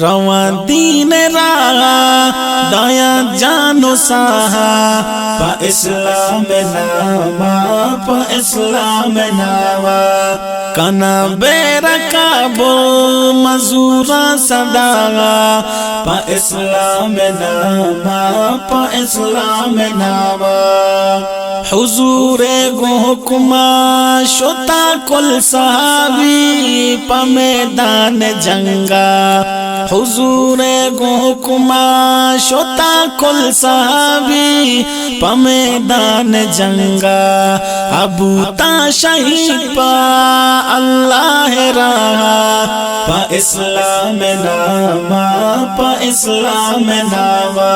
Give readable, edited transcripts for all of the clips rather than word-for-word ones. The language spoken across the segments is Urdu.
رواں دین راہ دایا جانو ساہا پا اسلام ناما پا اسلام ناما کنا بیرا کابل مزورا صدا پا اسلام ناما پا اسلام ناما حضور گو حکمہ شتا کل صحابی پا میدان جنگا حضور گو حکمہ شتا کل صحابی پا میدان جنگا ابو تا شہید پا اللہ رہا پا اسلام ناما پا اسلام ناما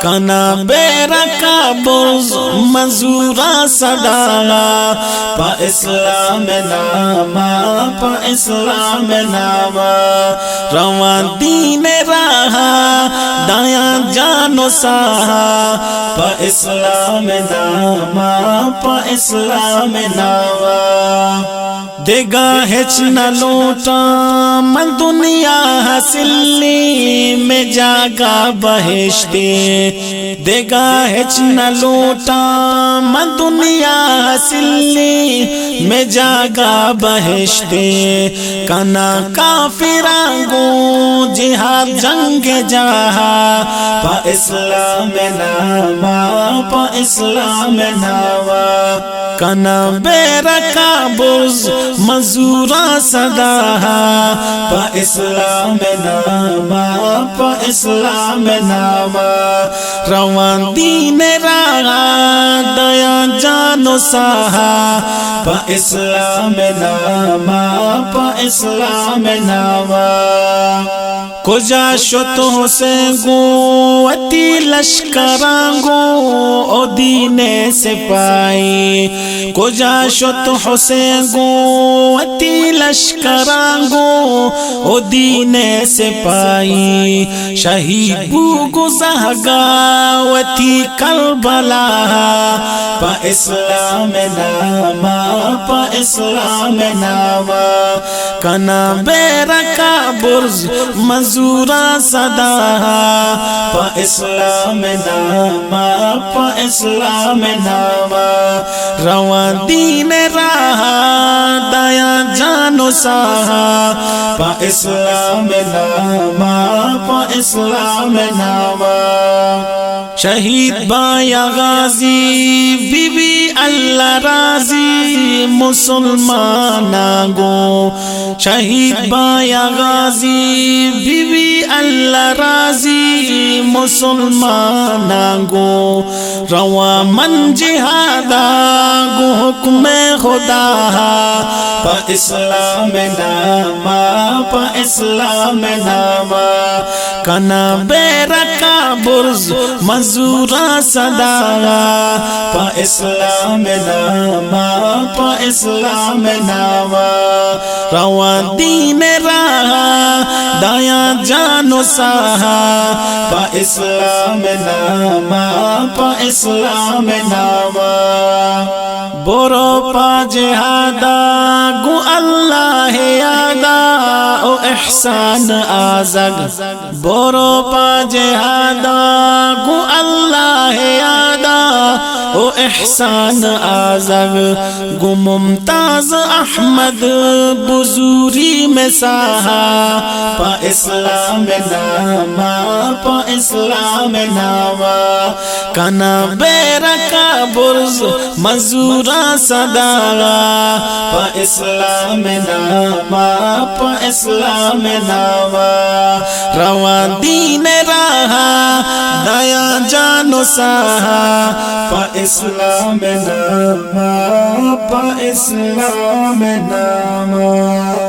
کنا بیرا کابل مزورا صدا پا اسلام ناما پا اسلام ناما رواں دین راہ دایا جانو ساہا پا اسلام ناما پا اسلام ناما دیگا ہچ نہ لوٹا من دنیا حاصلی میں جاگا بہشتے دیگا ہچ نہ لوٹا من دنیا حاصلی میں جاگا بہشتے کنا کافران گو جہاد جنگ جاہا پا اسلام ناما پا اسلام ناما کنا بیرا کابل مزورا صدا پا اسلام ناما پا اسلام ناما رواں دین راہ دیا جانو ساہا پا اسلام ناما پا اسلام ناما کجا شت حسین گو اتی لشکران گو او دین سپائی کجا شت حسین گو اتی لشکران گو او دین سپائی شہید بو گزہگا وتی کربلا پا اسلام ناما پا اسلام ناما کنا بیرا کابل مزورا صدا پا اسلام ناما پا اسلام ناما رواں دین راہ دایا جانو ساہا پا اسلام ناما پا اسلام ناما شہید بایا غازی بی بی اللہ راضی مسلمان گو شہید بایا غازی بی بی اللہ راضی مسلمان گو رواں من جہادا گو حکم خدا پا اسلام ناما پا اسلام ناما کنا بیرا کابل مزورا صدا پا اسلام ناما پا اسلام ناما رواں دین راہ دایا جانو ساہا پا اسلام ناما پا اسلام ناما برو پا جہادا گو اللہ یادا او احسان آزگ برو پا جہادا گو اللہ یادا او احسان آزگ گو ممتاز احمد بزوری میں ساہا پا اسلام ناما پا اسلام ناما کنا بیرا کابل مزورا صدا پا اسلام ناما پا اسلام ناما رواں دین راہ دایا جانو ساہا پا اسلام ناما پا اسلام ناما